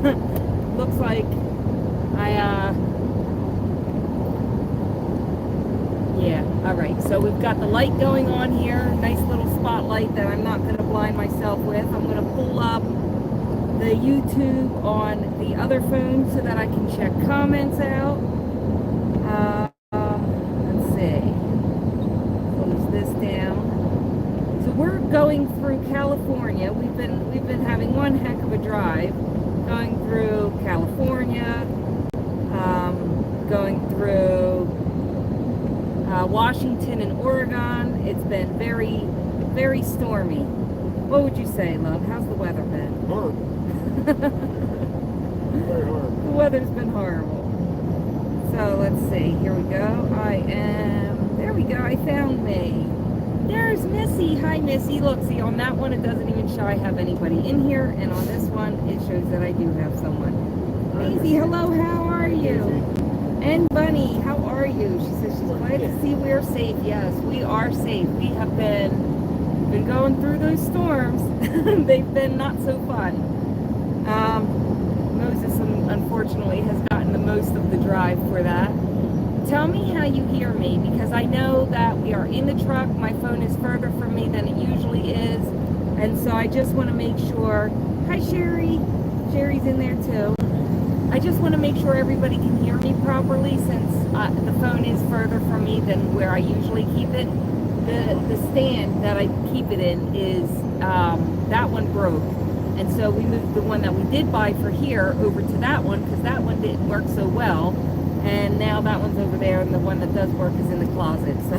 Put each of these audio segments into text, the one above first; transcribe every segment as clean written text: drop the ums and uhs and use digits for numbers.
Looks like yeah, alright, so we've got the light going on here, nice little spotlight that I'm not going to blind myself with. I'm going to pull up the YouTube on the other phone so that I can check comments out. Let's see, close this down. So we're going through California. We've been having one heck of a drive, going through California, going through Washington and Oregon. It's been very, very stormy. What would you say, love? How's the weather been? Horrible. Very horrible. The weather's been horrible. So let's see. Here we go. There we go. I found me. There's Missy. Hi, Missy. Look, see, on that one, it doesn't even show I have anybody in here. And on this one, it shows that I do have someone. Maisie, hello. How are you? And Bunny, how are you? She says she's glad to see we're safe. Yes, we are safe. We have been going through those storms. They've been not so fun. Moses, unfortunately, has gotten the most of the drive for that. Tell me how you hear me, because I know that we are in the truck. My phone is further from me than it usually is. And so I just want to make sure. Hi, Sherry. Sherry's in there too. I just want to make sure everybody can hear me properly, since the phone is further from me than where I usually keep it. The stand that I keep it in is, that one broke. And so we moved the one that we did buy for here over to that one, because that one didn't work so well. And now that one's over there, and the one that does work is in the closet. So,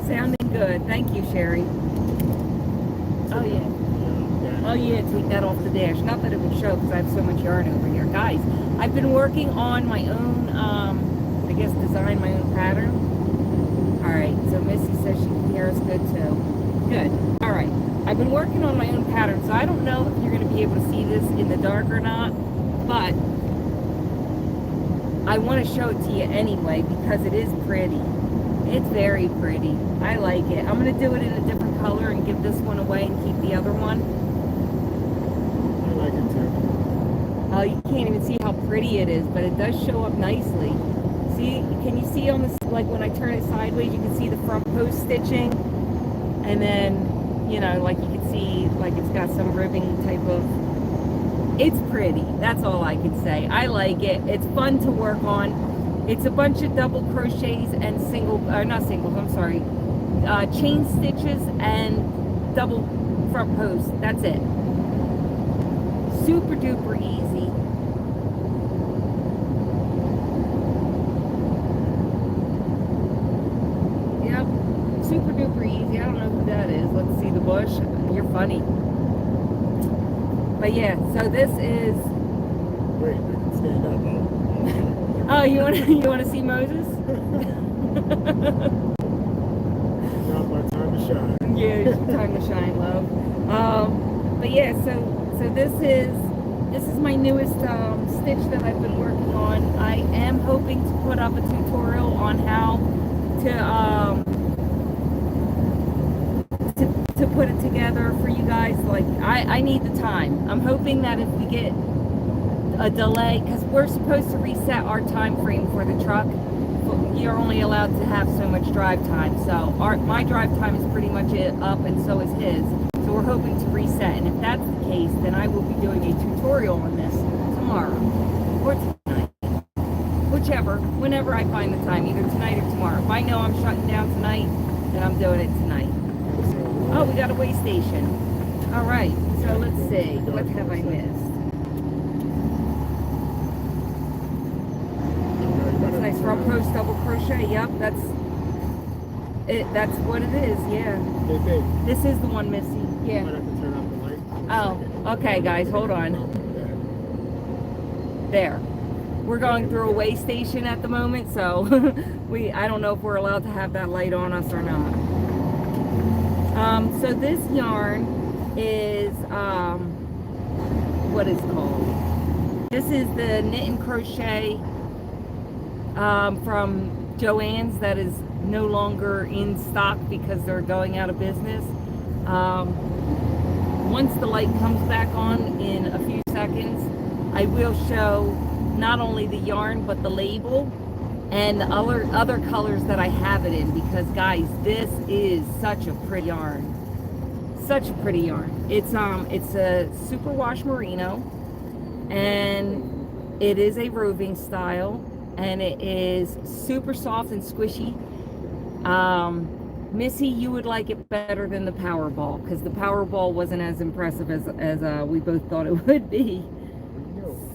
sounding good. Thank you, Sherry. Oh, yeah. Oh yeah, take that off the dash. Not that it would show because I have so much yarn over here. Guys, I've been working on my own, I guess design my own pattern. Alright, so Missy says she can hear us good too. Good. Alright, I've been working on my own pattern, so I don't know if you're going to be able to see this in the dark or not, but I want to show it to you anyway because it is pretty. It's very pretty. I like it. I'm going to do it in a different color and give this one away and keep the other one. Oh, you can't even see how pretty it is, but it does show up nicely. See, can you see on this, like when I turn it sideways, you can see the front post stitching, and then, you know, like you can see, like it's got some ribbing type of, it's pretty. That's all I can say. I like it. It's fun to work on. It's a bunch of double crochets and chain stitches and double front posts. That's it. Super duper easy. Yep, super duper easy. I don't know who that is. Let's see the bush. You're funny. But yeah, so this is. Wait, we can stand up. Oh, you want to see Moses? Now my time to shine. Yeah, it's your time to shine, love. But yeah, so this is my newest stitch that I've been working on. I am hoping to put up a tutorial on how to put it together for you guys. Like I need the time. I'm hoping that if we get a delay, because we're supposed to reset our time frame for the truck. You're only allowed to have so much drive time. So my drive time is pretty much up, and so is his. So we're hoping to reset, and if that's the case, then I will be doing a tutorial on this tomorrow or tonight, whichever, whenever I find the time, either tonight or tomorrow. If I know I'm shutting down tonight, then I'm doing it tonight. Oh, we got a way station. All right, so let's see, what have I missed? That's nice, front post double crochet. Yep, that's it. That's what it is. Yeah. This is the one, Missy. Yeah. Might have to turn off the light. Oh, okay, guys, hold on. There. We're going through a way station at the moment, so I don't know if we're allowed to have that light on us or not. So this yarn is what is called. This is the knit and crochet from Joann's that is no longer in stock because they're going out of business. once the light comes back on in a few seconds, I will show not only the yarn but the label and the other colors that I have it in, because guys, this is such a pretty yarn. Such a pretty yarn. It's a superwash merino, and it is a roving style, and it is super soft and squishy. Missy, you would like it better than the Powerball, because the Powerball wasn't as impressive as we both thought it would be.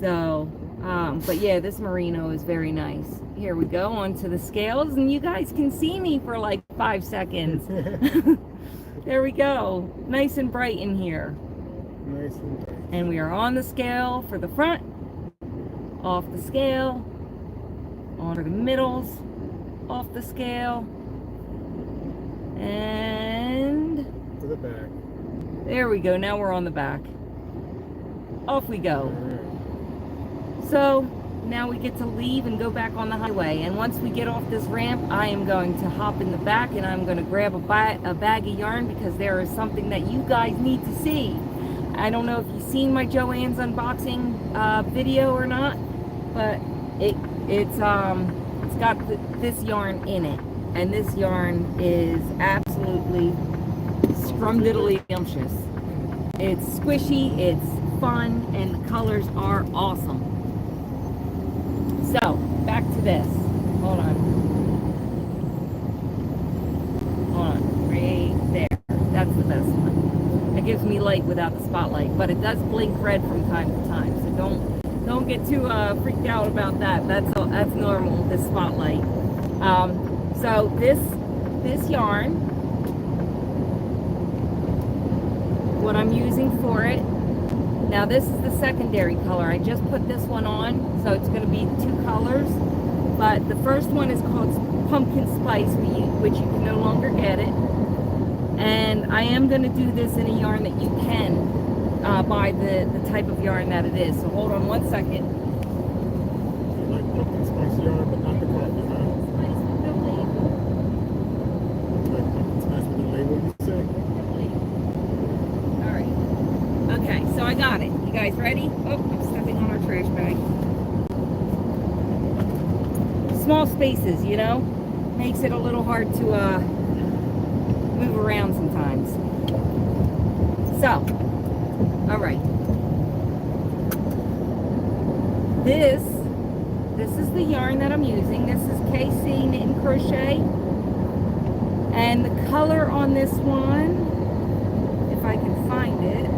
So, but yeah, this merino is very nice. Here we go onto the scales, and you guys can see me for like 5 seconds. There we go. Nice and bright in here. Nice and bright. And we are on the scale for the front, off the scale, on for the middles, off the scale, and To the back. there we go. Now we're on the back. Off we go. Alright. So now we get to leave and go back on the highway. And once we get off this ramp, I am going to hop in the back and I'm going to grab a bag of yarn, because there is something that you guys need to see. I don't know if you've seen my Joann's unboxing video or not, but it's got this yarn in it, and this yarn is absolutely scrumdiddlyumptious. It's squishy, it's fun, and the colors are awesome. So back to this. Hold on, right there. That's the best one. It gives me light without the spotlight, but it does blink red from time to time. So don't get too freaked out about that. That's normal. This spotlight. So this yarn, what I'm using for it. Now this is the secondary color. I just put this one on, so it's going to be 2 colors. But the first one is called Pumpkin Spice, which you can no longer get it. And I am going to do this in a yarn that you can buy the type of yarn that it is. So hold on one second. You like pumpkin spice yarn, but not the coffee, huh? Spice with no label. You like pumpkin spice with the label, you say? All right. Okay, so I got it. You guys ready? Oh, I'm stepping on our trash bag. Small spaces, you know, makes it a little hard to move around sometimes. So, all right. This is the yarn that I'm using. This is KC Knit and Crochet. And the color on this one, if I can find it,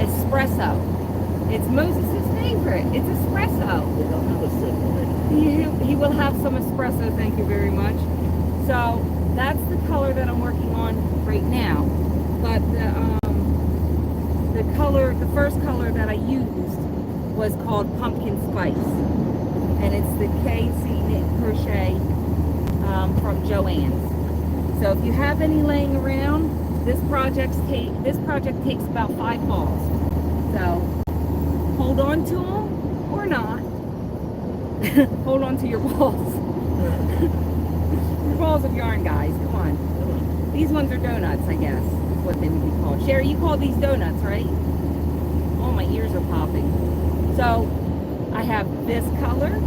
espresso. It's Moses' favorite. It's espresso. They don't have a sip, right? He will have some espresso, thank you very much. So that's the color that I'm working on right now. But the first color that I used was called Pumpkin Spice, and it's the KC Knit and Crochet from Joann's. So if you have any laying around, this project takes about 5 balls. So hold on to them or not. Hold on to your balls. Your balls of yarn, guys. Come on. These ones are donuts, I guess, is what they would be called. Sherry, you call these donuts, right? Oh, my ears are popping. So I have this color.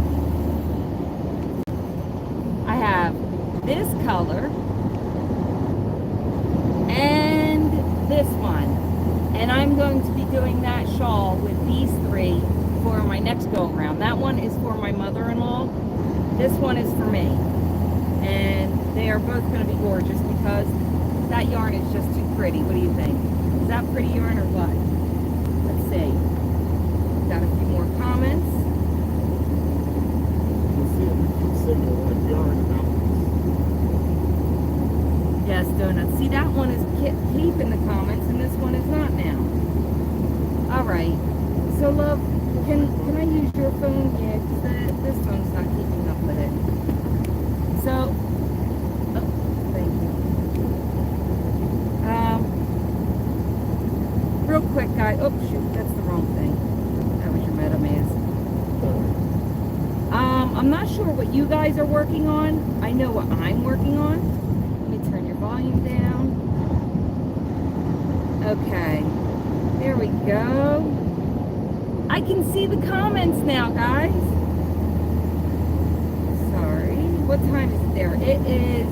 I have this color. And this one. And I'm going to be doing that shawl with these 3 for my next go around. That one is for my mother-in-law. This one is for me. And they are both going to be gorgeous because that yarn is just too pretty. What do you think? Is that pretty yarn or what? Let's see. Got a few more comments. You see it, you signal like yarn about Yes, donuts. See, that one is keep in the comments and this one is not now. All right. So, love, can I use your phone? Yeah, because this phone's not keeping up with it. So, oh, thank you. Real quick, guys. Oh, shoot, that's the wrong thing. That was your MetaMask. I'm not sure what you guys are working on. I know what I'm working on. Let me turn your volume volume down. Okay, there we go. I can see the comments now, guys. Sorry, what time is it there? It is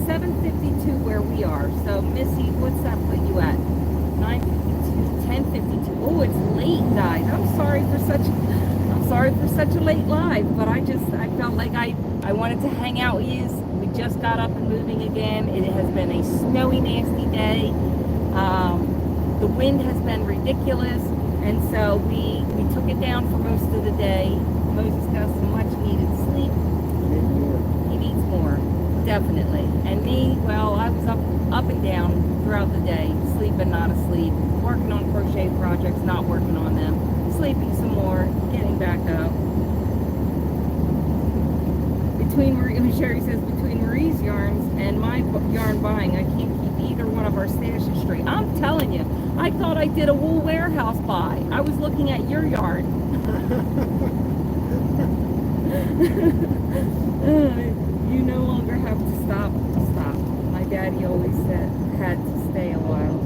7:52 where we are. So Missy, what's that put you at? 9:52, 10:52. Oh, it's late, guys. I'm sorry for such a late live, but I felt like I wanted to hang out with you. We just got up and moving again. It has been a snowy, nasty day. The wind has been ridiculous, and so we took it down for most of the day. Moses got some much needed sleep. He needs more, definitely. And me, well, I was up and down throughout the day, sleeping, not asleep, working on crochet projects, not working on them, sleeping some more, getting back up. Sherry says, between Marie's yarns and my yarn buying, I can't keep either one of our stashes straight. I'm telling you, I thought I did a wool warehouse buy. I was looking at your yard. You no longer have to stop. My daddy always said, had to stay a while.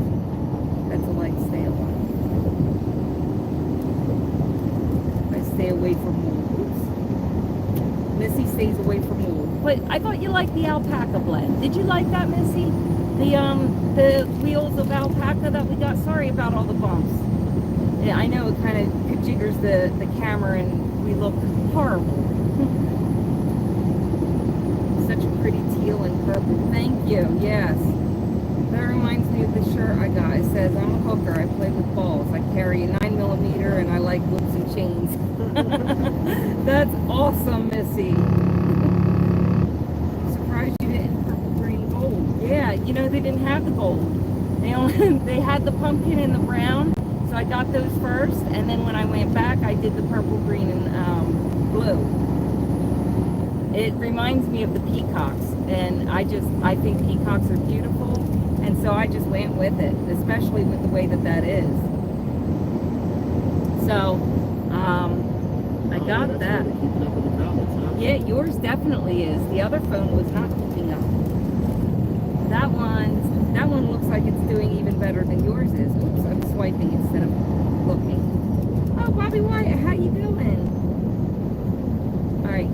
Had to stay a while. I stay away from wool. Missy stays away from wool. But I thought you liked the alpaca blend. Did you like that, Missy? The wheels of alpaca that we got. Sorry about all the bumps. Yeah, I know it kind of jiggers the camera and we look horrible. Such a pretty teal and purple. Thank you. Yes. That reminds me of the shirt I got. It says, I'm a hooker. I play with balls. I carry a 9mm and I like whips and chains. That's awesome, Missy. I'm surprised you didn't purple, green, gold. Yeah, you know, they didn't have the gold. They had the pumpkin and the brown. So I got those first. And then when I went back, I did the purple, green, and blue. It reminds me of the peacocks. And I think peacocks are beautiful. And so I just went with it, especially with the way that is. So, I got that. Yeah, yours definitely is. The other phone was not keeping up. That one looks like it's doing even better than yours is. Oops, I'm swiping instead of looking. Oh, Bobby Wyatt, how you doing? All right.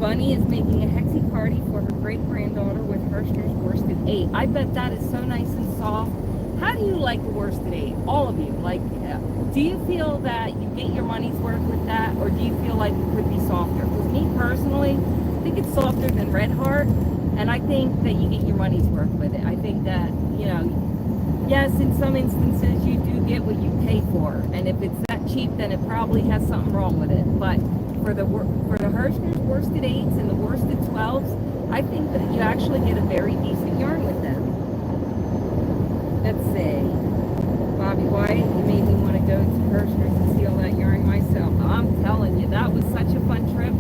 Bunny is making a hexie party for her great-granddaughter with Hirschner's worsted 8. I bet that is so nice and soft. How do you like the worsted 8? All of you. Do you feel that you get your money's worth with that, or do you feel like it could be softer? Because me personally, I think it's softer than Red Heart, and I think that you get your money's worth with it. I think that, yes, in some instances you do get what you pay for, and if it's that cheap, then it probably has something wrong with it. But for the Hirschner's worsted 8s and the worsted 12s, I think that you actually get a very decent yarn with them. Let's see. Bobby White, you made me want to go to Hirschner's and see all that yarn myself. I'm telling you, that was such a fun trip.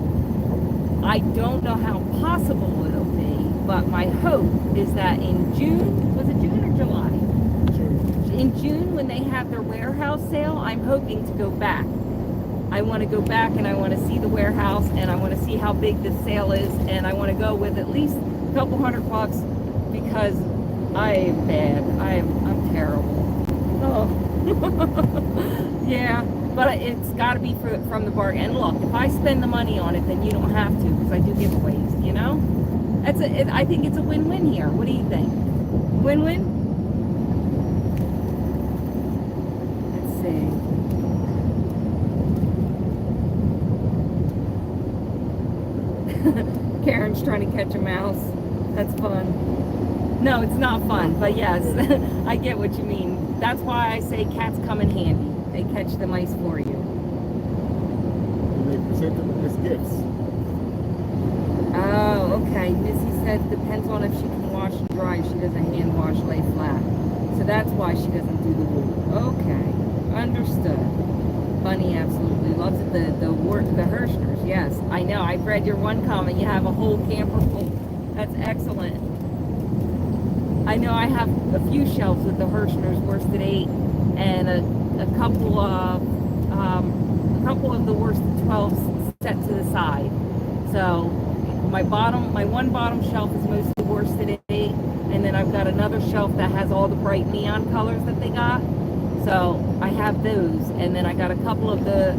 I don't know how possible it'll be, but my hope is that in June, was it June or July? In June, when they have their warehouse sale, I'm hoping to go back. I want to go back and I want to see the warehouse and I want to see how big this sale is, and I want to go with at least a couple $100 because I am bad. I'm terrible. Oh. Yeah, but it's got to be from the bargain. And look, if I spend the money on it, then you don't have to, because I do giveaways, I think it's a win-win here. What do you think? Win-win? Let's see. Karen's trying to catch a mouse. That's fun. No, it's not fun, but yes, I get what you mean. That's why I say cats come in handy. They catch the mice for you. And they present them as gifts. Oh, okay. Missy said depends on if she can wash and dry. She doesn't hand wash, lay flat. So that's why she doesn't do the wool. Okay, understood. Bunny absolutely loves it. The Hirschners, yes. I know. I've read your one comment. You have a whole camper full. That's excellent. I know I have a few shelves with the Hirschner's worsted 8 and a couple of the worsted 12s set to the side. So my one bottom shelf is mostly worsted 8, got another shelf that has all the bright neon colors that they got. So I have those, and then I got a couple of the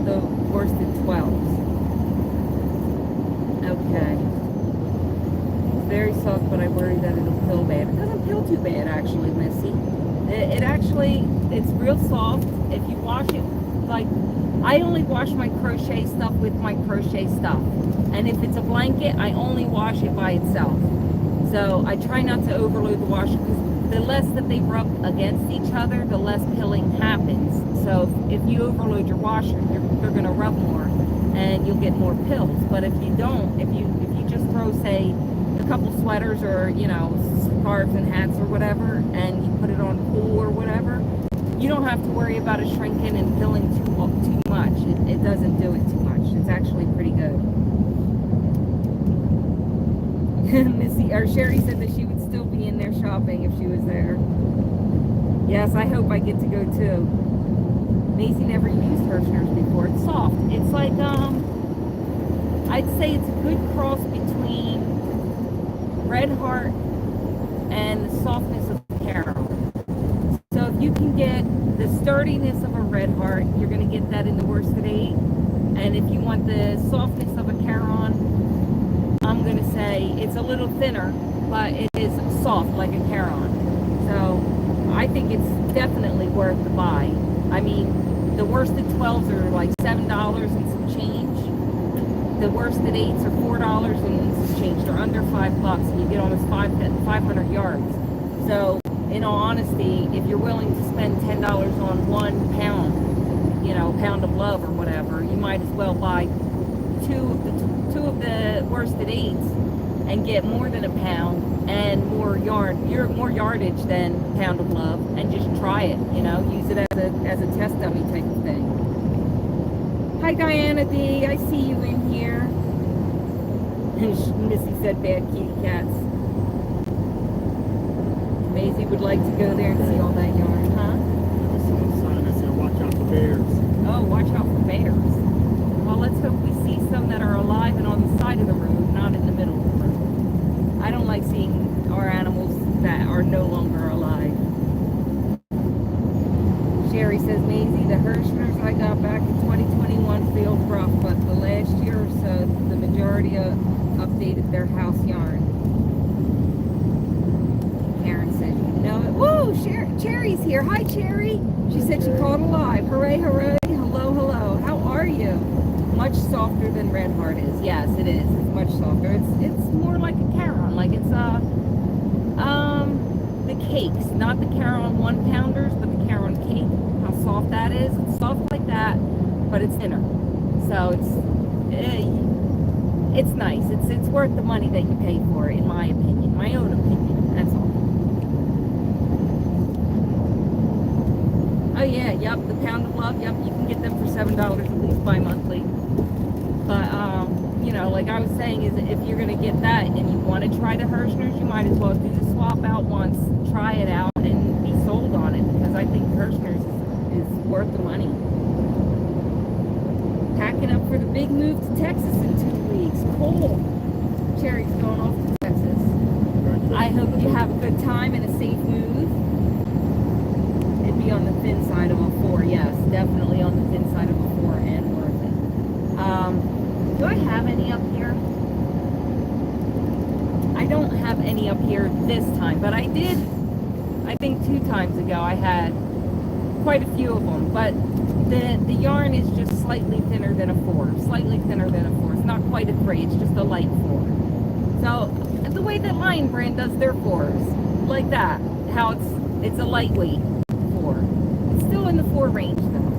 worsted 12s. Okay. It's very soft, but I worry that it'll peel bad. It doesn't peel too bad, actually, Missy. It actually, it's real soft. If you wash it, like, I only wash my crochet stuff with my crochet stuff. And if it's a blanket, I only wash it by itself. So I try not to overload the washer, because the less that they rub against each other, the less pilling happens. So if you overload your washer, they're going to rub more, and you'll get more pills. But if you don't, if you just throw, say, a couple sweaters or, you know, scarves and hats or whatever, and you put it on cool or whatever, you don't have to worry about it shrinking and pilling too much. It doesn't do it too much. It's actually pretty good. Missy or Sherry said that she would still be in there shopping if she was there. Yes, I hope I get to go too. Maisie never used Hirschner's before. It's soft. It's like I'd say it's a good cross between Red Heart and the softness of Carol. So if you can get the sturdiness of a Red Heart, you're going to get that in the worsted 8. And if you want the softness of a Caron, I'm going to say it's a little thinner, but it is soft like a Caron. So I think it's definitely worth the buy. I mean, the worsted 12s are like $7 and some change. The worsted 8s are $4 and some change. They're under $5, and you get almost 500 yards. So in all honesty, if you're willing to spend $10 on 1 pound, you know, pound of love or whatever, you might as well buy two of the worsted 8s and get more than a pound and more yardage than pound of love, and just try it, you know, use it as a test dummy type of thing. Hi Diana D, I see you in here. Missy said bad kitty cats. Maisie would like to go there and see all that yarn, huh? I saw a sign that said, watch out for bears. Oh, watch out for bears. Well, let's hope we see some that are alive and on the side of the road, not in the middle of the road. I don't like seeing our animals that are no longer alive. Sherry says, Maisie, the Hirschners I got back in 2021 feel rough, but the last year or so, the majority updated their house yarn. Karen said, you know it. Woo! Cherry's here. Hi, Cherry. She said she called alive. Hooray, hooray. Hello, hello. How are you? Much softer than Red Heart is. Yes, it is. It's much softer. It's more like a Caron. Like it's the cakes, not the Caron 1 pounders, but the Caron cake. How soft that is. It's soft like that, but it's thinner. So it's nice. It's worth the money that you pay for it, in my opinion. My own opinion. That's all. Oh yeah, yep, the pound of love, yep, you can get them for $7 at least bi-monthly. But you know, like I was saying, is if you're gonna get that and you want to try the Hirschners, you might as well do the swap out once, try it out, and be sold on it, because I think Hirschners is worth the money. Packing up for the big move to Texas in 2 weeks. Cool. Cherry's going off to Texas. I hope you have a good time and a safe move. It'd be on the thin side of a 4, yes, definitely on the thin side of a 4 and worth it. Do I have any up here? I don't have any up here this time, but I did, I think 2 times ago I had quite a few of them, but the yarn is just slightly thinner than a 4, slightly thinner than a 4. It's not quite a 3, it's just a light 4. So the way that Lion Brand does their 4s, like that, how it's a lightweight 4. It's still in the 4 range though.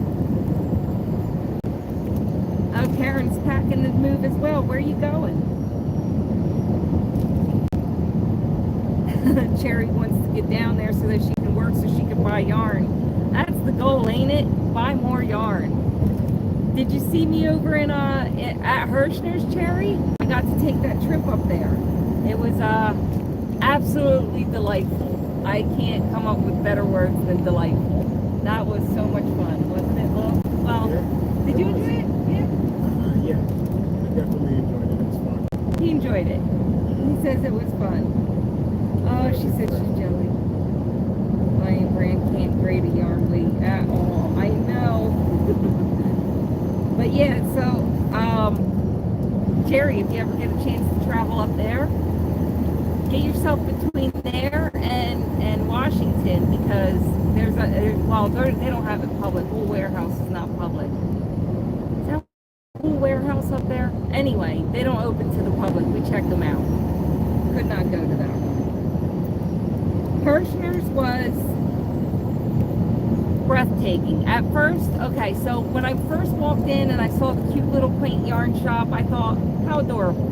Oh, Karen's packing the move as well. Where are you going? Cherry wants to get down there so that she can work, so she can buy yarn. That's the goal, ain't it? Buy more yarn. Did you see me over in at Hirschner's, Cherry? I got to take that trip up there. It was absolutely delightful. I can't come up with better words than delightful. That was so much fun, wasn't it, Lil? Well, Yeah. did you enjoy it? Yeah. Yeah, I definitely enjoyed it. It was fun. He enjoyed it. He says it was fun. Oh, she said she's jelly. brand can't grade a yarn weight at all. I know. But yeah, so, Jerry, if you ever get a chance to travel up there, get yourself between there and Washington, because they don't have it public. Wool Warehouse is not public. Is that Wool Warehouse up there? Anyway, they don't open to the public. We checked them out. Could not go to that one. Kirshner's was breathtaking. At first, okay, so when I first walked in and I saw the cute little quaint yarn shop, I thought, how adorable.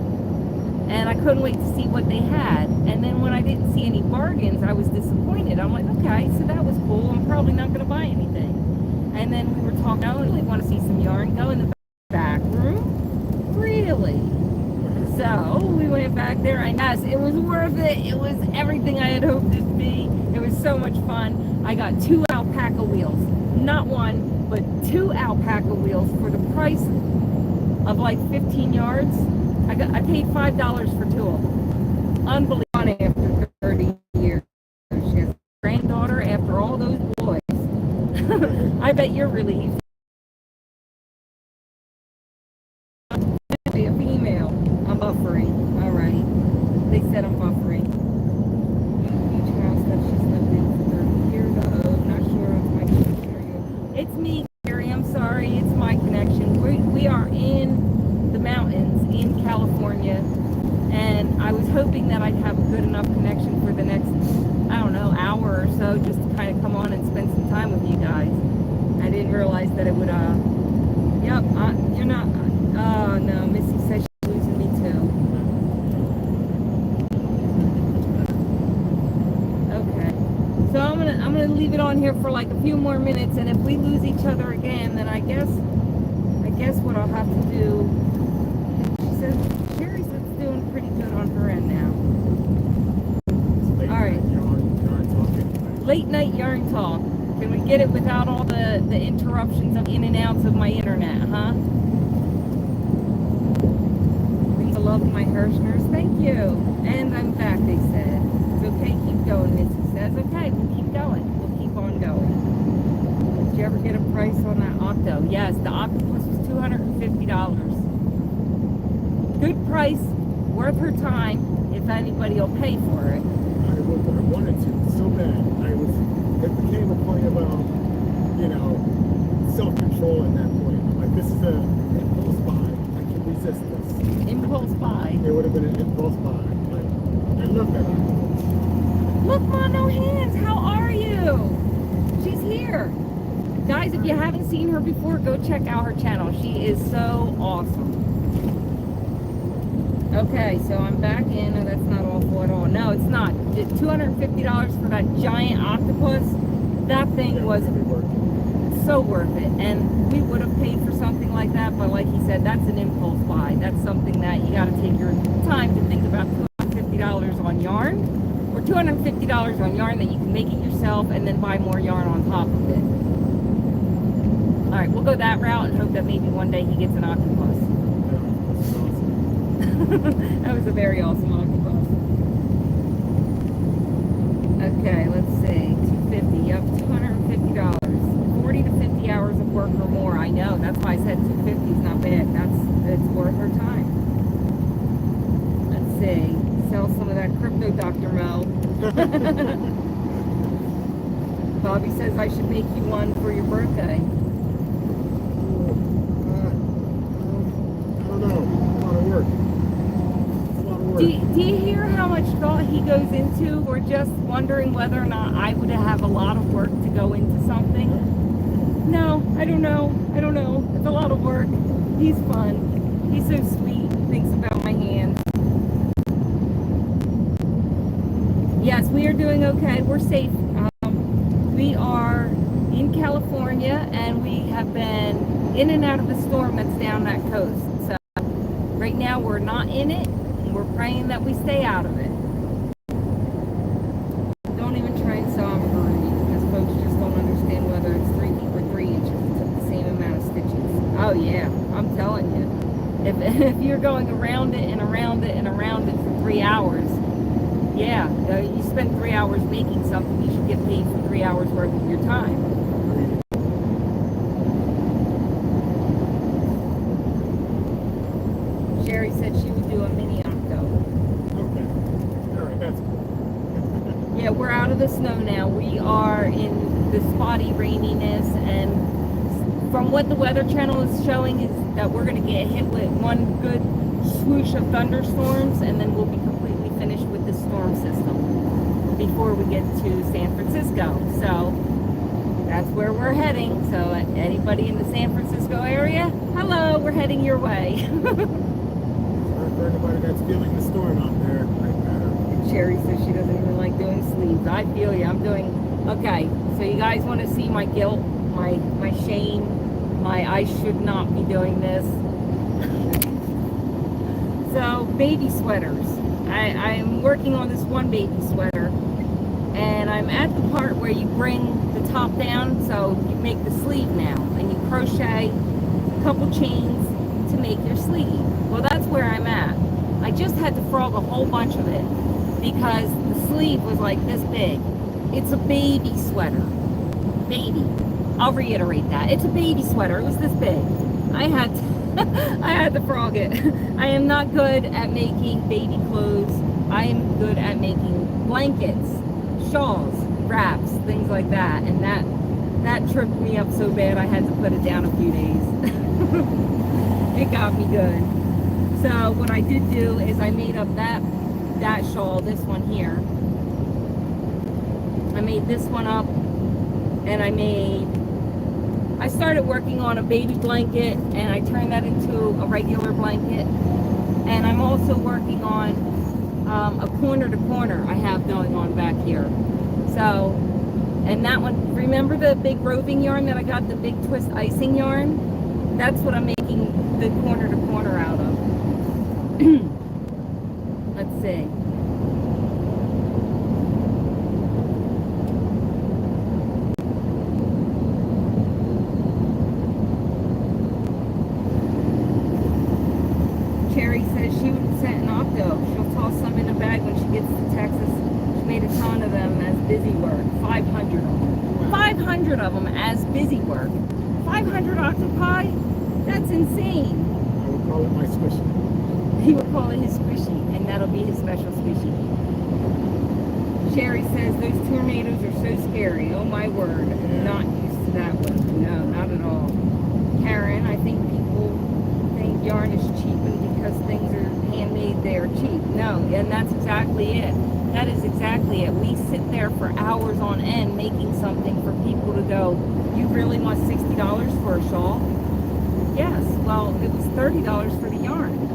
And I couldn't wait to see what they had. And then when I didn't see any bargains, I was disappointed. I'm like, okay, so that was cool. I'm probably not going to buy anything. And then we were talking, I really want to see some yarn. Go in the back room? Really? So we went back there. And yes, it was worth it. It was everything I had hoped it'd be. It was so much fun. I got 2 alpaca wheels. Not 1, but 2 alpaca wheels for the price of like 15 yards. I paid $5 for 2 of them. Unbelievable. After 30 years, she has a granddaughter after all those boys. I bet you're relieved. A female. I'm buffering. All right. They said I'm buffering. Huge house that she's lived in for 30 years. Not sure if my connection. It's me, Gary. I'm sorry. It's my connection. We are in the mountains in California, and I was hoping that I'd have a good enough connection for the next, I don't know, hour or so, just to kind of come on and spend some time with you guys. I didn't realize that it would, you're not, oh no, Missy says she's losing me too. Okay, so I'm gonna leave it on here for like a few more minutes, and if we lose each other again, then I guess what I'll have to do. Sherry says it's doing pretty good on her end now. All right. Late night yarn talk. Can we get it without all the interruptions of in and outs of my internet, huh? Please love my Kirshner's. Thank you. And I'm back, they said. It's okay, keep going, Missy says. Okay, we'll keep going. We'll keep on going. Did you ever get a price on that Octo? Yes, the octopus was $250. Good price, worth her time, if anybody will pay for it. I wanted to so bad. It became a point about, self-control at that point. I'm like, this is an impulse buy. I can resist this. Impulse buy. It would have been an impulse buy. Like, I love that. Look, Mono Hands, how are you? She's here. Guys, if you haven't seen her before, go check out her channel. She is so awesome. Okay, so I'm back in. Oh, that's not awful at all. No, it's not. $250 for that giant octopus. That thing was so worth it. And we would have paid for something like that, but like he said, that's an impulse buy. That's something that you got to take your time to think about. $250 on yarn, or $250 on yarn that you can make it yourself and then buy more yarn on top of it. All right, we'll go that route and hope that maybe one day he gets an octopus. That was a very awesome octopus. Okay, let's see. 250. Yep, $250. 40 to 50 hours of work or more. I know. That's why I said 250 is not bad. It's worth her time. Let's see. Sell some of that crypto, Dr. Mo. Bobby says I should make you one for your birthday. I don't know. A lot of work. Do you hear how much thought he goes into? We're just wondering whether or not I would have a lot of work to go into something. No, I don't know. It's a lot of work. He's fun. He's so sweet. Thinks about my hands. Yes, we are doing okay. We're safe. We are in California, and we have been in and out of the storm that's down that coast. So right now we're not in it. We're praying that we stay out of it. Don't even try and sew them for me, because folks just don't understand whether it's 3 feet or 3 inches. It's the same amount of stitches. Oh yeah, I'm telling you. If you're going around it and around it and around it for 3 hours, Yeah, you spend 3 hours making something, you should get paid for 3 hours worth of your time. Sherry said she would do a mini octo. Okay. All right, that's cool. Yeah, we're out of the snow now. We are in the spotty raininess, and from what the Weather Channel is showing is that we're going to get hit with one good swoosh of thunderstorms, and then we'll be completely finished with the storm system before we get to San Francisco. So that's where we're heading. So anybody in the San Francisco area, hello, we're heading your way. For anybody that's feeling the storm out there, Sherry says she doesn't even like doing sleeves. I feel you. I'm doing okay. So you guys want to see my guilt, my shame, my I should not be doing this. So baby sweaters. I'm working on this one baby sweater, and I'm at the part where you bring the top down, so you make the sleeve now, and you crochet a couple chains to make your sleeve. Well, that's where I'm at. I just had to frog a whole bunch of it because the sleeve was like this big. It's a baby sweater. Baby. I'll reiterate that. It's a baby sweater. It was this big. I had to frog it. I am not good at making baby clothes. I am good at making blankets, shawls, wraps, things like that. And that tripped me up so bad I had to put it down a few days. It got me good. So what I did do is I made up that shawl, this one here. I made this one up, and I started working on a baby blanket, and I turned that into a regular blanket. And I'm also working on a corner to corner I have going on back here. So, and that one, remember the big roving yarn that I got, the big twist icing yarn? That's what I'm making the corner to corner out of. Let's see. Cherry says she would send an octo. She'll toss some in a bag when she gets to Texas. She made a ton of them as busy work. 500 of them. 500 of them as busy work. 500 octopi? That's insane. I would call it my squishy. He would call it his squishy, and that'll be his special squishy. Sherry says those tornadoes are so scary. Oh my word. I'm not used to that one. No, not at all. Karen, I think people think yarn is cheap, and because things are handmade, they are cheap. No, and that's exactly it. That is exactly it. We sit there for hours on end making something for people to go, you really want $60 for a shawl? Yes. Well, it was $30 for the yarn.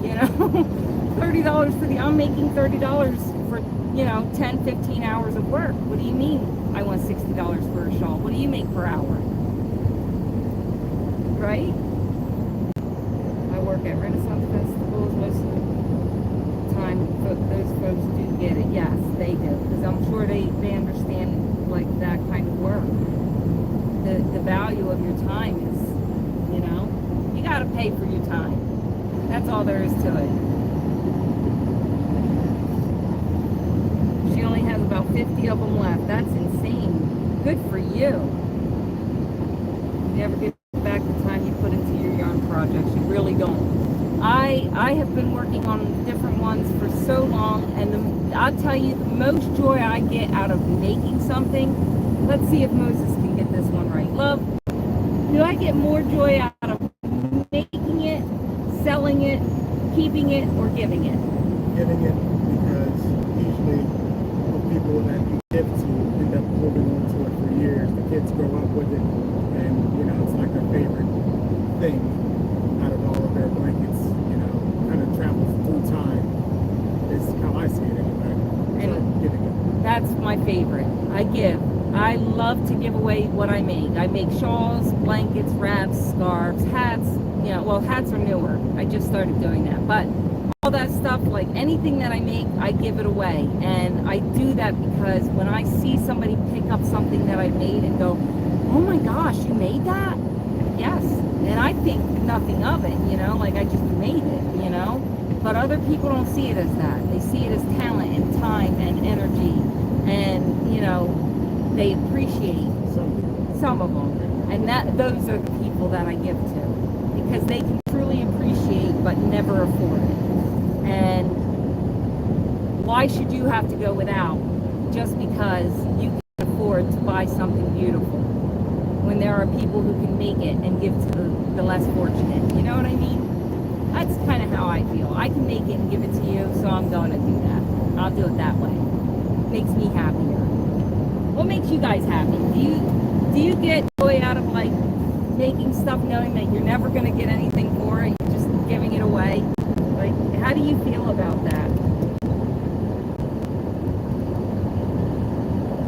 You know, $30 for I'm making $30 for, 10, 15 hours of work. What do you mean I want $60 for a shawl? What do you make per hour? Right? I work at Renaissance festivals most of the time. Those folks do get it. Yes, they do. Because I'm sure they understand like that kind of work. The value of your time is, you got to pay for your time. That's all there is to it. She only has about 50 of them left. That's insane. Good for you. You never get back the time you put into your yarn projects. You really don't. I have been working on different ones for so long, and I'll tell you, the most joy I get out of making something, let's see if Moses can get this one right. Love, do I get more joy out of making it, selling it, keeping it, or giving it? Giving it, because usually the people that you give to end up holding on to it for years. The kids grow up with it, and it's like their favorite thing out of all of their blankets. Kind of travels through time. Is how I see it anyway. And giving it. That's my favorite. I give. I love to give away what I make. I make shawls, blankets, wraps, scarves, hats. Hats are newer. I just started doing that. But all that stuff, like anything that I make, I give it away. And I do that because when I see somebody pick up something that I made and go, oh my gosh, you made that? Yes. And I think nothing of it, like I just made it, But other people don't see it as that. They see it as talent and time and energy, and you know, they appreciate some of them, and those are the people that I give to, because they can truly appreciate but never afford it. And why should you have to go without just because you can afford to buy something beautiful, when there are people who can make it and give to the less fortunate? You know what I mean? That's kind of how I feel. I can make it and give it to you, so I'm going to do that. I'll do it that way. Makes me happier. What makes you guys happy? Do you get joy out of like making stuff knowing that you're never going to get anything for it? You're just giving it away? Like, how do you feel about that?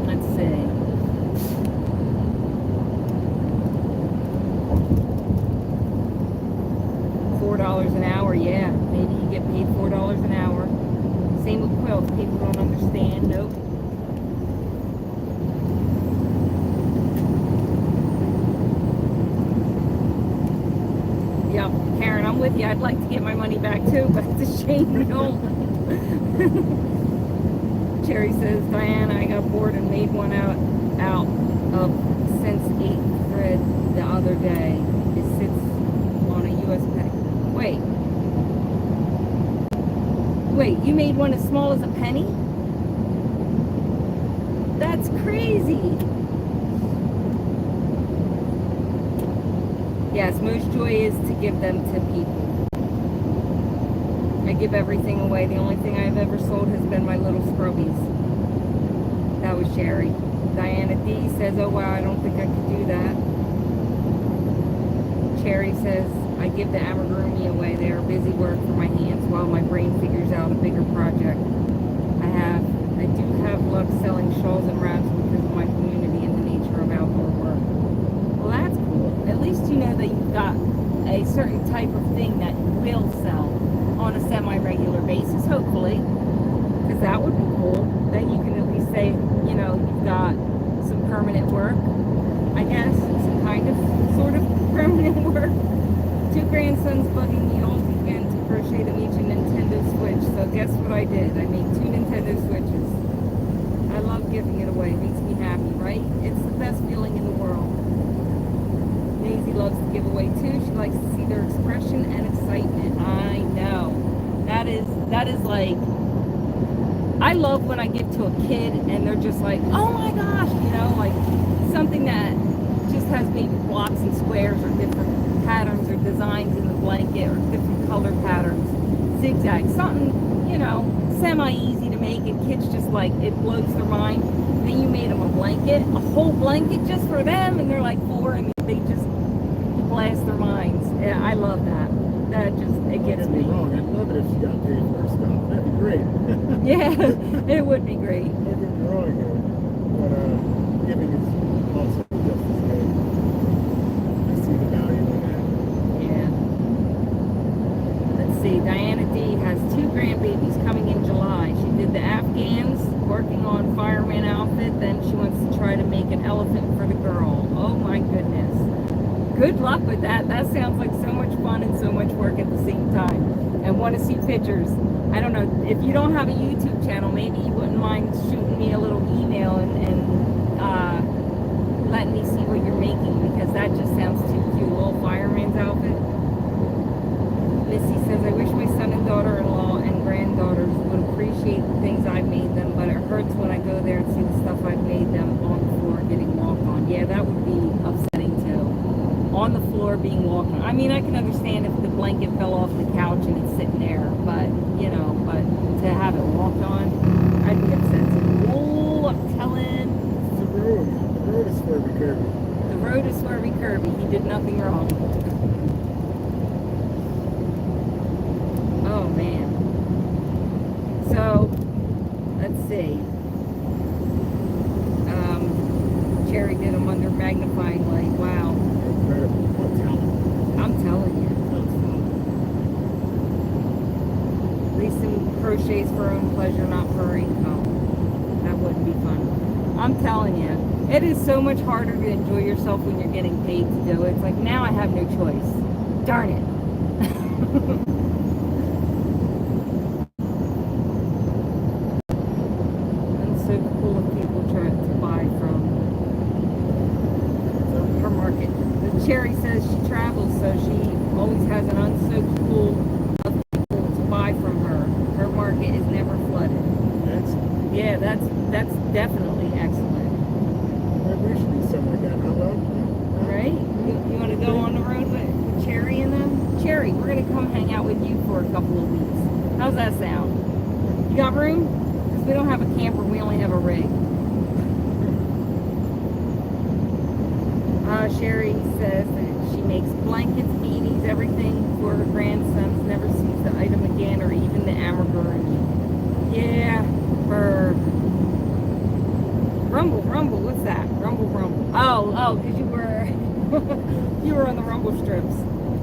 Let's see. $4 an hour, yeah. Maybe you get paid $4 an hour. Same with quilts. People don't understand. Nope. Yep, Karen, I'm with you. I'd like to get my money back too, but it's a shame we don't. Cherry says, Diana, I got bored and made one out of since 8th thread the other day. It sits on a US peg. Wait, you made one as small as a penny? That's crazy. Yes, most joy is to give them to people. I give everything away. The only thing I've ever sold has been my little scrubbies. That was Sherry. Diana D says, oh wow, I don't think I could do that. Cherry says, I give the amigurumi away. They are busy work for my hands while my brain figures out a bigger project. I do have luck selling shawls and wraps because of my community and the nature of outdoor work. Well, that's cool. At least you know that you've got a certain type of thing that will sell on a semi-regular basis, hopefully, because that would be cool. Then you can at least say, you know, you've got some permanent work, I guess, some kind of, sort of permanent work. 2 grandsons bugging me all weekend to crochet them each a Nintendo Switch, so guess what I did? I made 2 Nintendo Switches. I love giving it away. It makes me happy, right? It's the best feeling in the world. Maisie loves to give away too. She likes to see their expression and excitement. I know. That is like, I love when I give to a kid and they're just like, oh my gosh, you know, like something that just has maybe blocks and squares or different patterns or designs in the blanket or different color patterns, zigzags, something, you know, semi-easy to make, and kids just like, it blows their mind. Then you made them a blanket, a whole blanket just for them, and they're like 4, and they just blast their minds. Yeah, I love that. That just, it gets me. Wrong. I'd love it if she got paid for her stuff. That'd be great. Yeah, it would be great. Don't get me wrong here, but giving is also just as good. I see the value in that. Yeah. Let's see. Diana D has 2 grandbabies coming in July. She did the Afghans, working on fireman outfit. Then she wants to try to make an elephant for the girl. Oh my goodness. Good luck with that. That sounds like so much fun and so much work at the same time. And want to see pictures. I don't know, if you don't have a YouTube channel, maybe you wouldn't mind shooting me a little email and letting me see what you're making, because that just sounds too cute. Little fireman's outfit. Missy says, I wish my son and daughter-in-law and granddaughters would appreciate the things I've made them, but it hurts when I go there and see the stuff I've made them on the floor getting walked on. Yeah, that would be upsetting too. On the floor being walked on. I mean, I can understand if the blanket fell off the couch and it's sitting there, but, you know, but to have it walked on, I'd be upset too. Oh, I'm telling. It's the road. The road is Swervy Kirby. The road is Swervy Kirby. He did nothing wrong. Oh, man. So, let's see. Cherry did them under magnifying light. Wow. Incredible. What talent. I'm telling you. That's fun. Lisa crochets for her own pleasure, not for her income. That wouldn't be fun. I'm telling you, it is so much harder to enjoy yourself when you're getting paid to do it. It's like, now I have no choice. Darn it. Cherry says she travels, so she always has an unsoaked pool of people to buy from her. Her market is never flooded. Excellent. Yeah, that's definitely excellent. Maybe we should do something like that. How about? Right? You want to go on the road with Cherry and them? Cherry, we're going to come hang out with you for a couple of weeks. How's that sound? You got room? Because we don't have a camper, we only have a rig. Sherry says that she makes blankets, beanies, everything for her grandsons, never sees the item again or even the amigurumi. Yeah, her Rumble, what's that? Rumble. Oh, because you were you were on the Rumble strips.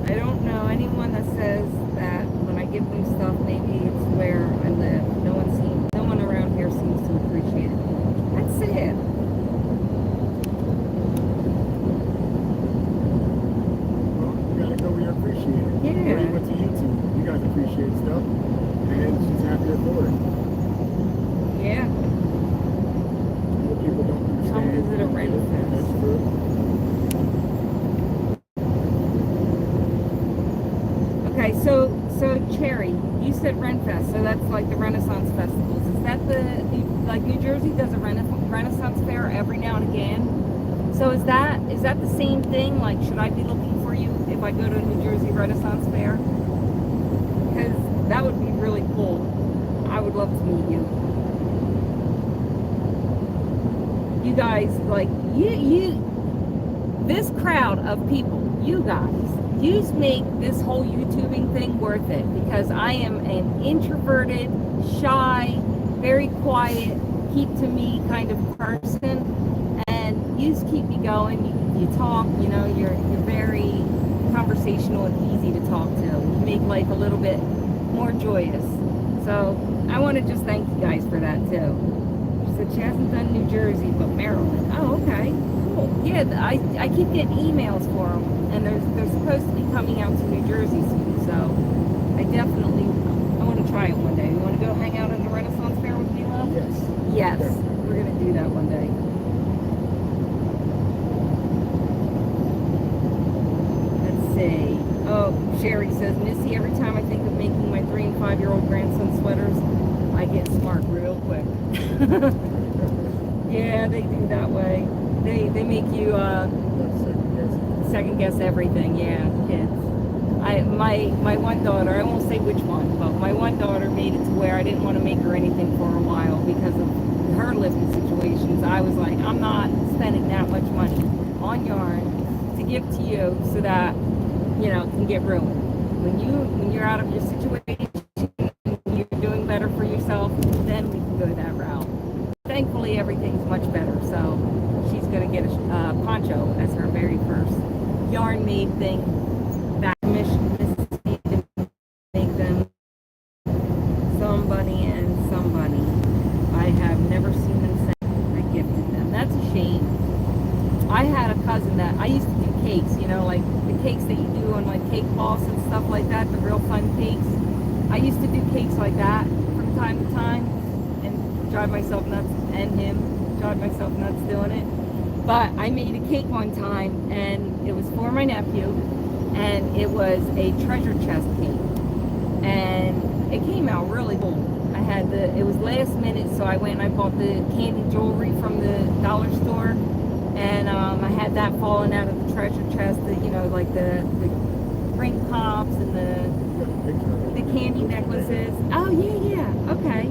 I don't know anyone that says that when I give them stuff, maybe it's where I live. No one around here seems to appreciate it. That's sad. We appreciate it. Yeah. Or even to YouTube. You guys appreciate stuff. And she's happier for it. Yeah. More people don't understand. Come visit a Renfest. That's true. Okay, so Cherry, you said Renfest, so that's like the Renaissance festivals. Is that like New Jersey does a Renaissance fair every now and again? So is that the same thing? Like, should I be looking for you if I go to a New Jersey Renaissance fair? Because that would be really cool. I would love to meet you. You guys, like, this crowd of people, you guys, you make this whole YouTubing thing worth it, because I am an introverted, shy, very quiet, keep to me kind of person, and you just keep me going. You talk, you know, you're very conversational and easy to talk to. You make life a little bit more joyous. So I want to just thank you guys for that too. She said she hasn't done New Jersey, but Maryland. Oh, okay, cool. Yeah, I keep getting emails for them, and they're supposed to be coming out to New Jersey soon. So I want to try it one day. You want to go hang out at the Renaissance Fair with me, love? Yes. Yes, we're gonna do that one day. Say, oh, Sherry says, Missy, every time I think of making my 3- and 5-year-old grandson sweaters, I get smart real quick. Yeah, they do that way. They make you second guess everything. Yeah, kids. My one daughter, I won't say which one, but my one daughter made it to where I didn't want to make her anything for a while because of her living situations. I was like, I'm not spending that much money on yarn to give to you so that, you know, can get ruined. When you're out of your situation and you're doing better for yourself, then we can go that route. Thankfully, everything's much better, so she's gonna get a poncho as her very first yarn made thing. That Mississippi to make them. Somebody and somebody. I have never seen them since I gifted them. That's a shame. I had a cousin that I used to do cakes, you know, like the cakes that you do on like Cake Boss and stuff like that, the real fun cakes. I used to do cakes like that from time to time and drive myself nuts, and him drive myself nuts doing it. But I made a cake one time, and it was for my nephew, and it was a treasure chest cake, and it came out really cool. It was last minute, so I went and I bought the candy jewelry from the dollar store, and I had that falling out of the treasure chest, you know, like the ring pops and the candy necklaces. Oh yeah, okay.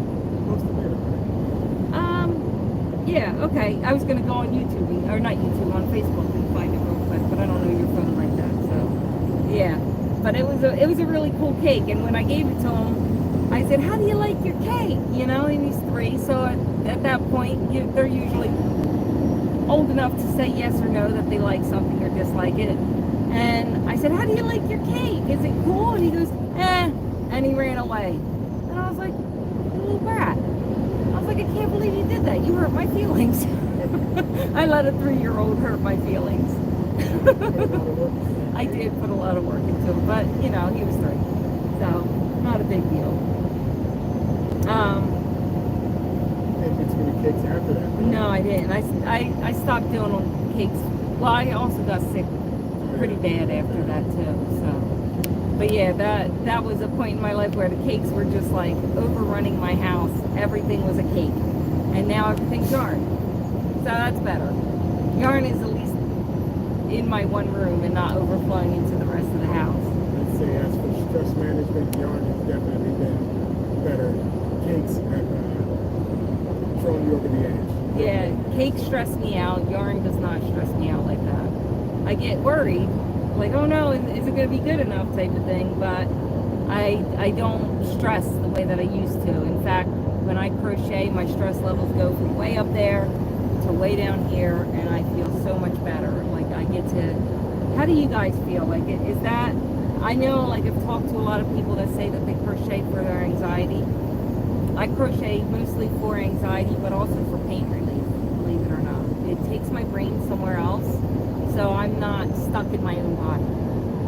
Yeah, okay. I was gonna go on YouTube, or not YouTube, on Facebook and find it real quick, but I don't know your phone like that, so yeah. But it was a really cool cake, and when I gave it to him, I said, "How do you like your cake?" You know, and he's 3, so at that point, they're usually old enough to say yes or no that they like something or dislike it. And I said, "How do you like your cake? Is it cool?" And he goes, "Eh," and he ran away. And I was like, "You little brat." I was like, "I can't believe you did that. You hurt my feelings." I let a 3-year-old hurt my feelings. I did put a lot of work into it, but you know, he was 3, so not a big deal. It's gonna be cakes after that. No, I didn't. I stopped doing cakes. Well, I also got sick pretty bad after that too. So, but yeah, that was a point in my life where the cakes were just like overrunning my house. Everything was a cake, and now everything's yarn. So that's better. Yarn is at least in my one room and not overflowing into the rest of the house. I'd say as for stress management, yarn has definitely been better. Cakes have thrown you over the edge. Yeah, cake stress me out. Yarn does not stress me out like that. I get worried, like, oh no, is it going to be good enough type of thing, but I don't stress the way that I used to. In fact, when I crochet, my stress levels go from way up there to way down here, and I feel so much better. Like, I get to, how do you guys feel? Like, is that, I know, like, I've talked to a lot of people that say that they crochet for their anxiety. I crochet mostly for anxiety, but also for pain relief, believe it or not. It takes my brain somewhere else, so I'm not stuck in my own body.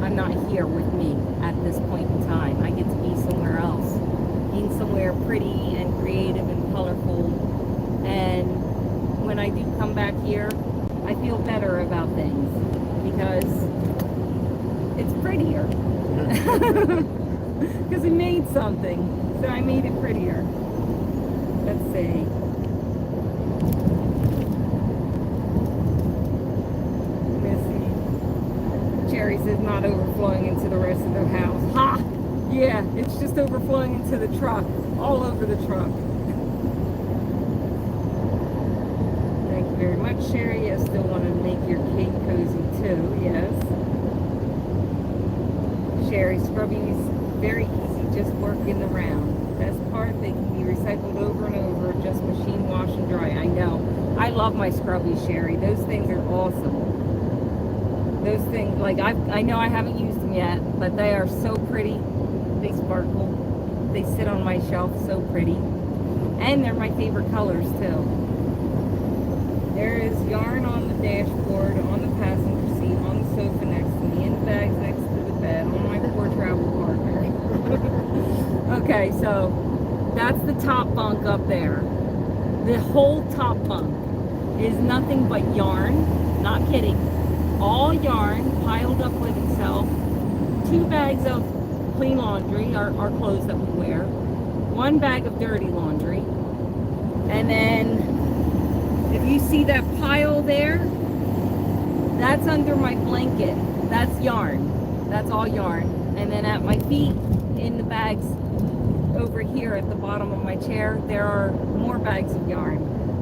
I'm not here with me at this point in time. I get to be somewhere else, being somewhere pretty and creative and colorful. And when I do come back here, I feel better about things because it's prettier. Because I made something. So I made it prettier. Let's see. Let's see. Cherry says not overflowing into the rest of the house. Ha! Yeah, it's just overflowing into the truck. All over the truck. Thank you very much, Sherry. I still want to make your cake cozy too. Yes. Sherry, scrubbing is very easy, just work in the round. Best part, they can be recycled over and over, just machine wash and dry. I know. I love my scrubbies, Sherry. Those things are awesome. Those things, like, I know I haven't used them yet, but they are so pretty. They sparkle. They sit on my shelf so pretty. And they're my favorite colors, too. There is yarn on the dashboard, on the passenger seat, on the sofa next to me, in the bags next to the bed, on my poor travel partner. Okay, so that's the top bunk up there. The whole top bunk is nothing but yarn, not kidding. All yarn piled up with itself. 2 bags of clean laundry, our clothes that we wear. 1 bag of dirty laundry. And then, if you see that pile there, that's under my blanket. That's yarn. That's all yarn. And then at my feet, in the bags over here at the bottom of my chair, there are more bags of yarn.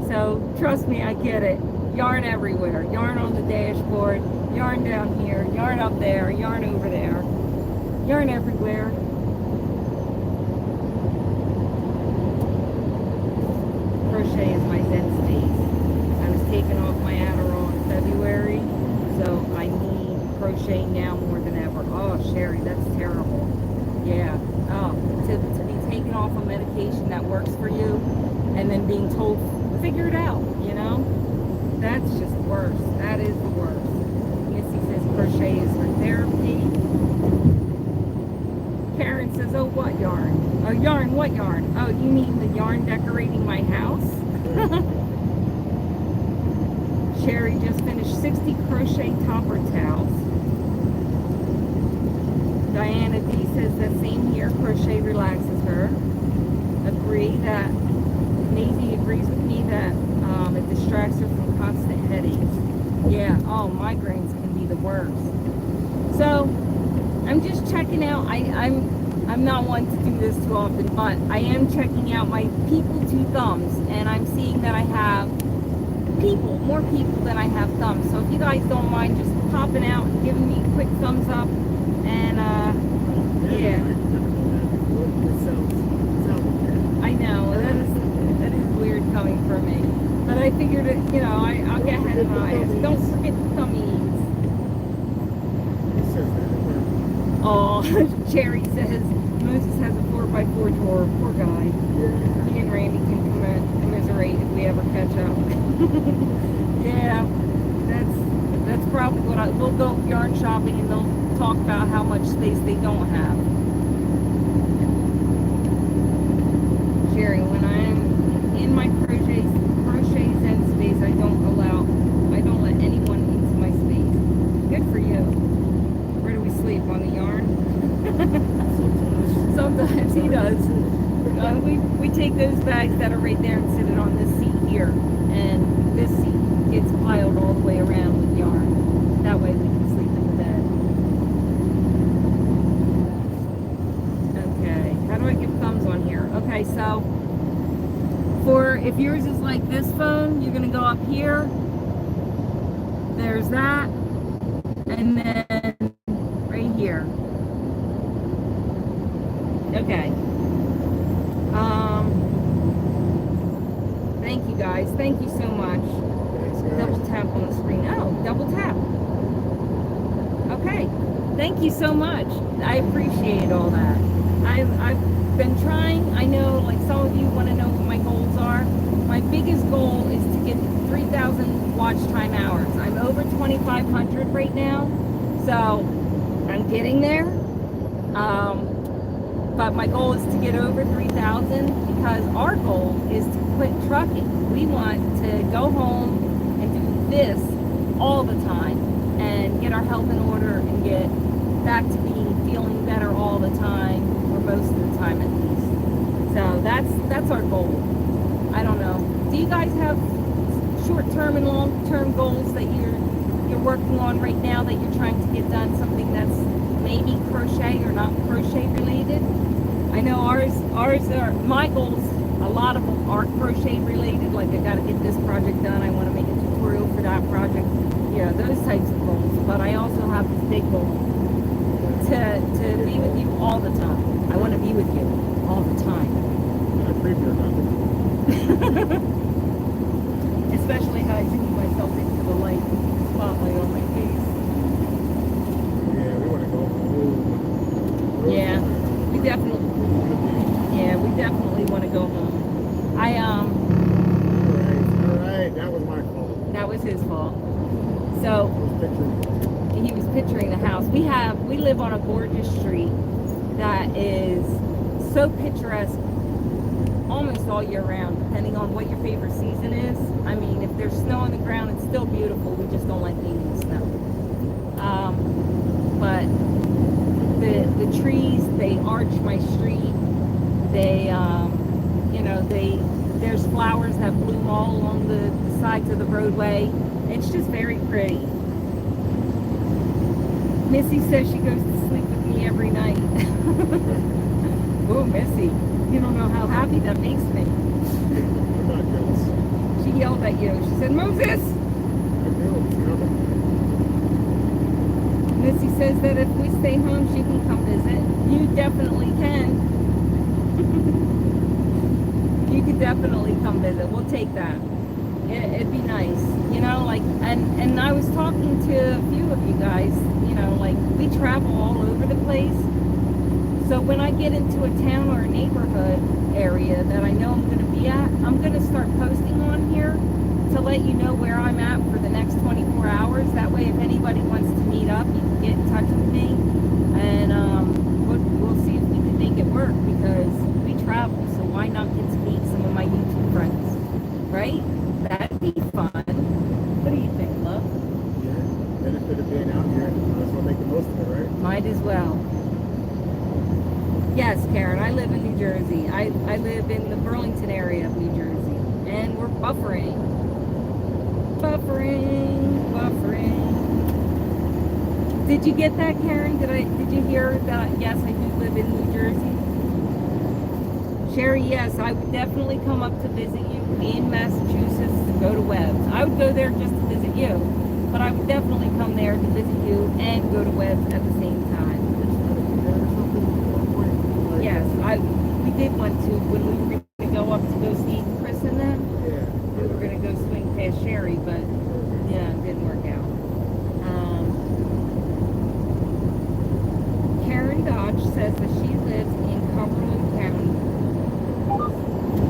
So trust me, I get it. Yarn everywhere. Yarn on the dashboard, yarn down here, yarn up there, yarn over there, yarn everywhere. Crochet is my zen space. I was taking off my Adderall in February, so I need crochet now more than ever. Oh, Sherry, that's terrible. Yeah. Oh, to be taken off a medication that works for you and then being told, figure it out, you know? That's just worse. That is the worst. Missy says crochet is her therapy. Karen says, oh, what yarn? Oh, yarn, what yarn? Oh, you mean the yarn decorating my house? Sherry just finished 60 crochet topper towels. Diana D says the same here, crochet relaxes her. Agree that, Maisie agrees with me that it distracts her from constant headaches. Yeah, oh, migraines can be the worst. So, I'm just checking out, I'm not one to do this too often, but I am checking out my people to thumbs, and I'm seeing that I have more people than I have thumbs. So if you guys don't mind just popping out and giving me a quick thumbs up, and yeah. I know, that is weird coming from me. But I figured it, you know, I'll get ahead of my eyes. Don't forget the thummies. Oh, Cherry says Moses has a 4x4 drawer. Poor guy. Me and Randy can commiserate if we ever catch up. Yeah, that's probably what we'll go yarn shopping and they'll talk about how much space they don't have. Sherry, when I'm in my crochet zen space, I don't let anyone into my space. Good for you. sometimes. He does. We take those bags that are right there and sit it on this seat here, and this seat gets piled all the way around with yarn. That way we can sleep in the bed. Okay, how do I give thumbs on here? Okay, so if yours is like this phone, you're gonna go up here. There's that, and then right here. Okay. Thank you guys. Thank you so much. Double tap on the screen. Oh, double tap. Okay. Thank you so much. I appreciate all that. I've been trying. I know, like, some of you want to know what my goals are. My biggest goal is to get 3,000 watch time hours. I'm over 2,500 right now, so I'm getting there. But my goal is to get over 3,000 because our goal is to quit trucking. We want to go home and do this all the time and get our health in order and get back to feeling better all the time, or most of the time at least. So that's our goal. I don't know. Do you guys have short-term and long-term goals that you're working on right now that you're trying to get done? Something that's maybe crochet or not crochet related? I know ours are, my goals, a lot of them are crochet related, like I gotta get this project done, I wanna make a tutorial for that project, yeah, those types of goals. But I also have this big goal to be with you all the time. I wanna be with you all the time. Especially how I see myself into the light spotlight on my face. Yeah, we want to go home. Yeah, we definitely want to go home. Alright, that was my fault. That was his fault. So he was picturing the house. We live on a gorgeous street that is so picturesque almost all year round, depending on what your favorite season is. I mean, if there's snow on the ground, it's still beautiful. We just don't like being in the snow. But the trees, they arch my street. They, there's flowers that bloom all along the sides of the roadway. It's just very pretty. Missy says she goes to sleep with me every night. Oh, Missy, you don't know how happy that makes me. I'm not jealous. She yelled at you. She said, Moses! Missy says that if we stay home, she can come visit. You definitely can. You could definitely come visit. We'll take that. It'd be nice, you know, like, and I was talking to a few of you guys, you know, like, we travel all over the place. So when I get into a town or a neighborhood area that I know I'm going to be at, I'm going to start posting on here to let you know where I'm at for the next 24 hours. That way, if anybody wants to meet up, you can get in touch with me, and we'll see if we can make it work, because we travel, so why not get to meet some of my YouTube friends, right? That'd be fun. What do you think, love? Yeah, benefit of being out here. Might as well make the most of it, right? Might as well. Yes, Karen, I live in New Jersey. I live in the Burlington area of New Jersey, and we're buffering. Did you get that, Karen? Did you hear that? Yes, I do live in New Jersey. Sherry, yes, I would definitely come up to visit you in Massachusetts to go to Webb's. I would go there just to visit you, but I would definitely come there to visit you and go to Webb's at the same time. Yes, we did want to, when we were going to go up to go see Chris and them. Yeah. We were going to go swing past Sherry, but yeah, it didn't work out. Karen Dodge says that she lives in Cumberland County,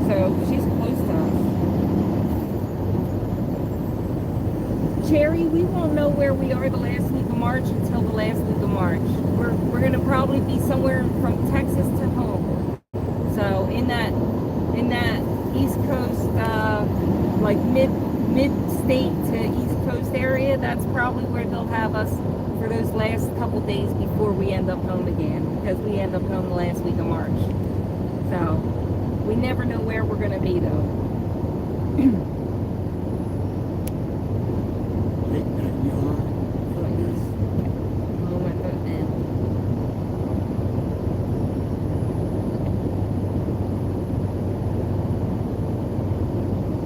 so she's close to us. Cherry, we won't know where we are the last week of March until the last week of March. We're going to probably be somewhere from Texas to home. So in that East Coast, like mid-state to East Coast area, that's probably where they'll have us for those last couple days before we end up home again, because we end up home the last week of March. So we never know where we're going to be, though.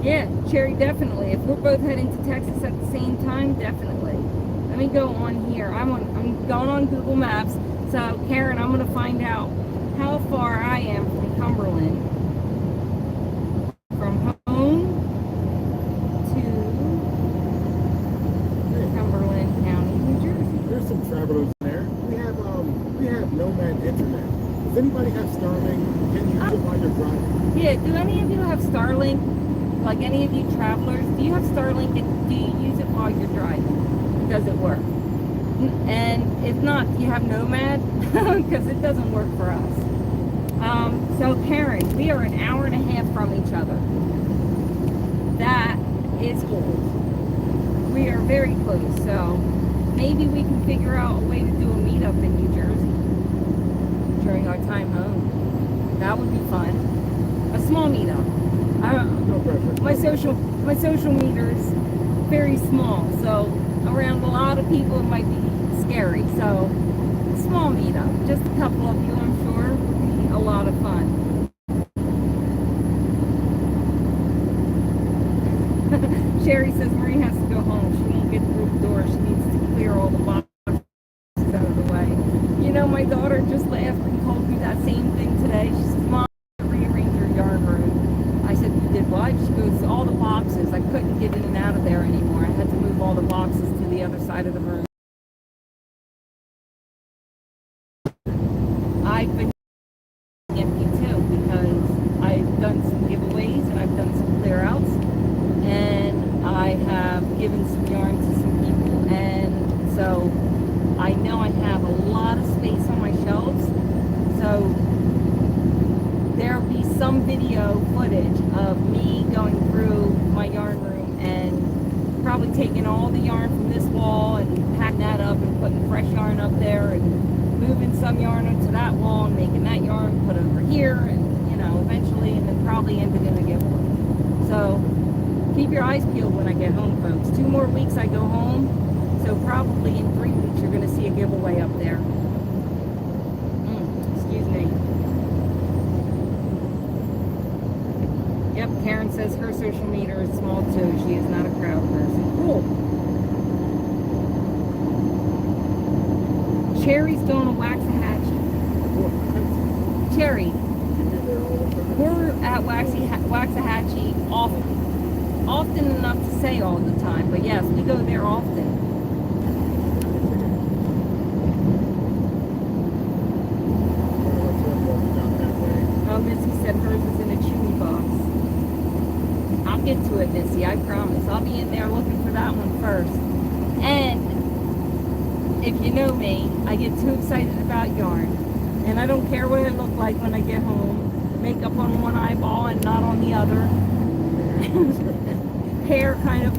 Yeah, Cherry, definitely. If we're both heading to Texas at the same time, definitely. Let me go on here. I'm going on Google Maps. So, Karen, I'm going to find out how far I am from Cumberland. From home to Cumberland County, New Jersey. There's some travelers there. We have Nomad Internet. Does anybody have Starlink? Can you use it while you're driving? Yeah, do any of you have Starlink? Like any of you travelers, do you have Starlink and do you use it while you're driving? Does it work? And if not, do you have Nomad? Because it doesn't work for us. So Karen, we are an hour and a half from each other. That is old. We are very close, so maybe we can figure out a way to do a meetup in New Jersey during our time home. That would be fun. A small meetup. No pressure. My social meter is very small, so around a lot of people it might be scary. So a small meetup, just a couple of you, I'm sure, would be a lot of fun. Sherry says Marie has to go home. She won't get through the door. She needs to clear all the boxes out of the way. You know, my daughter just laughed and told me that same thing today. She says, Mom, rearrange your yard room. I said, you did what? She goes, all the boxes. I couldn't get in and out of there anymore. I had to move all the boxes to the other side of the room. I've been empty too because I've done some giveaways and I've done some clear outs and I have given some yarn to some people, and so I know I have a lot of space on my shelves, so there'll be some video footage of me going through my yarn room and probably taking all the yarn from this wall and packing that up and putting fresh yarn up there and moving some yarn onto that wall and making that yarn put over here, and you know, eventually, and then probably ended in a giveaway. So keep your eyes peeled when I get home, folks. 2 more weeks I go home, so probably in 3 weeks you're going to see a giveaway up there. Excuse me. Yep, Karen says her social meter is small too. She is not a crowd person. Cool. Cherry's going to Waxahachie. Cherry, we're at Waxahachie often enough to say all the time, but yes, we go there often. Oh, Missy said hers is in a Chewy box. I'll get to it, Missy, I promise. I'll be in there looking for that one first. And if you know me, I get too excited about yarn. And I don't care what it looks like when I get home. Makeup on one eyeball and not on the other. Hair kind of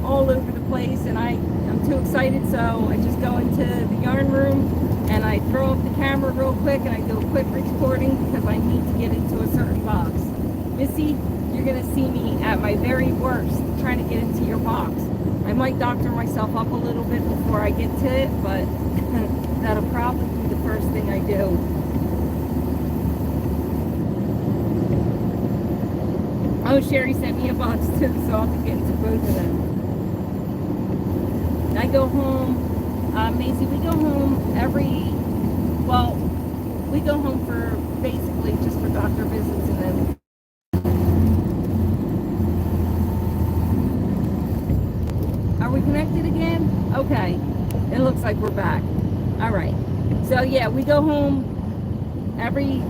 all over the place, and I'm too excited, so I just go into the yarn room and I throw up the camera real quick and I do a quick recording because I need to get into a certain box. Missy, you're going to see me at my very worst trying to get into your box. I might doctor myself up a little bit before I get to it, but that'll probably be the first thing I do. Oh, Sherry sent me a box too, so I'll get into both of them. I go home, Maisie, we go home we go home for basically just for doctor visits, and then are we connected again? Okay, it looks like we're back. All right, so yeah, we go home every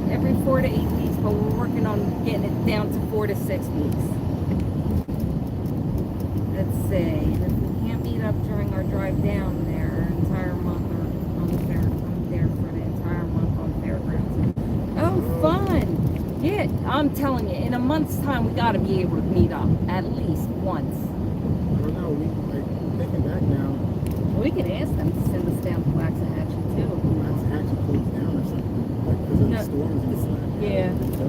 4 to 8 weeks, but we're working on getting it down to 4 to 6 weeks. Let's see, if we can't meet up during our drive down there, entire month, or I'm there for the entire month on Fairgrounds. Oh, fun! Yeah, I'm telling you, in a month's time, we got to be able to meet up at least once. I don't know, thinking back now, We can ask them to send us down to Waxahachie too. Waxahachie closed down or something, like because of No. the storms and stuff. Yeah. So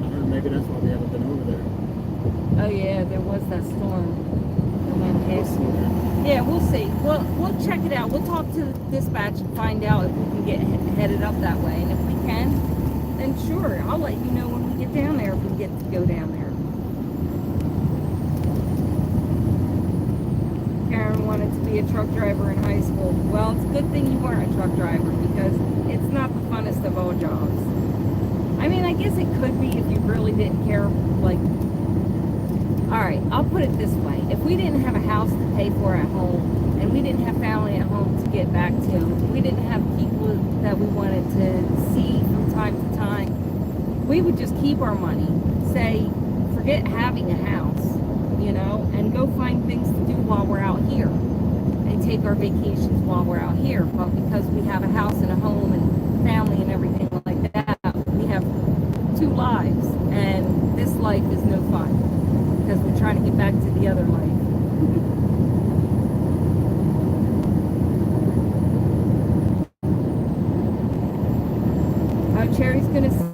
I heard maybe that's why we haven't been over there. Oh yeah, there was that storm that went We'll past. see that. Yeah, we'll see. We'll check it out. We'll talk to the dispatch and find out if we can get headed up that way. And if we can, then sure, I'll let you know when we get down there, if we get to go down there. Karen wanted to be a truck driver in high school. Well, it's a good thing you weren't a truck driver because it's not the funnest of all jobs. I mean, I guess it could be if you really didn't care, like, alright, I'll put it this way. If we didn't have a house to pay for at home, and we didn't have family at home to get back to, we didn't have people that we wanted to see from time to time, we would just keep our money, say, forget having a house, you know, and go find things to do while we're out here, and take our vacations while we're out here. But because we have a house and a home and family and everything like that, we have two lives, and this life is no fun. Because we're trying to get back to the other life. Oh, Cherry's gonna see.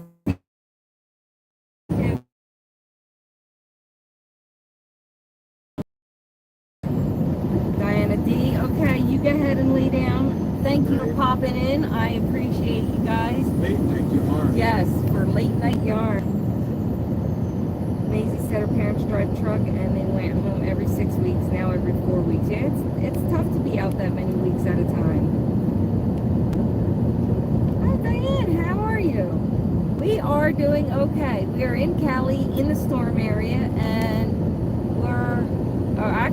Diana D. Okay, you go ahead and lay down. Thank you for popping in. I appreciate you guys. Late night yarn. Yes, for late night yarn. Maisie said her parents drive a truck and then went home every 6 weeks, now every 4 weeks. Yeah, it's tough to be out that many weeks at a time. Oh, Diane, how are you? We are doing okay. We are in Cali, in the storm area, and I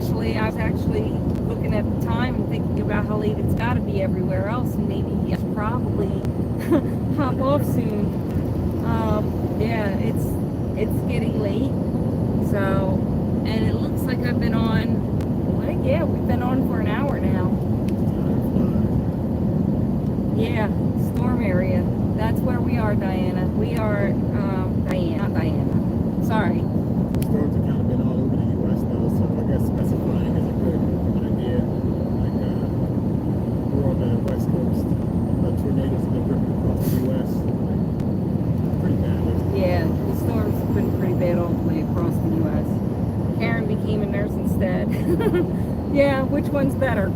was actually looking at the time and thinking about how late it's got to be everywhere else, and maybe I should probably hop off soon. Yeah, it's getting late, so, and it looks like I've been on, like, yeah, we've been on for an hour now. Yeah, storm area. That's where we are, Diana. We are, Diana. Sorry. Storms have kind of been all over the U.S. though, so I guess specifying is a good idea. Like, we're on the West Coast. Tornadoes have been ripping across the U.S. Like, pretty badly. Yeah, the storms have been pretty bad all the way across the U.S. Karen became a nurse instead. Yeah, which one's better?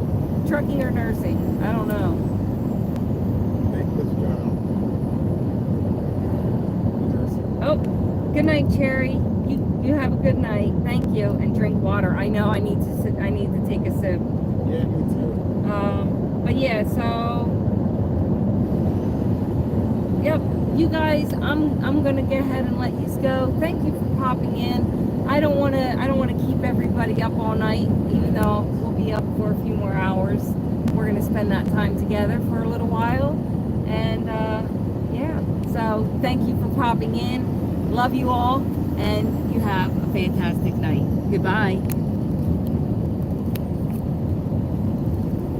Trucking or nursing? I don't know. Thankless job. Nursing. Oh, good night, Cherry. You have a good night. Thank you, and drink water. I know I need to take a sip. Yeah, me too. But yeah, so yep, you guys, I'm gonna go ahead and let you go. Thank you for popping in. I don't wanna keep everybody up all night, even though we'll be up for a few more hours. We're gonna spend that time together for a little while, and yeah. So thank you for popping in. Love you all, and you have a fantastic night. Goodbye.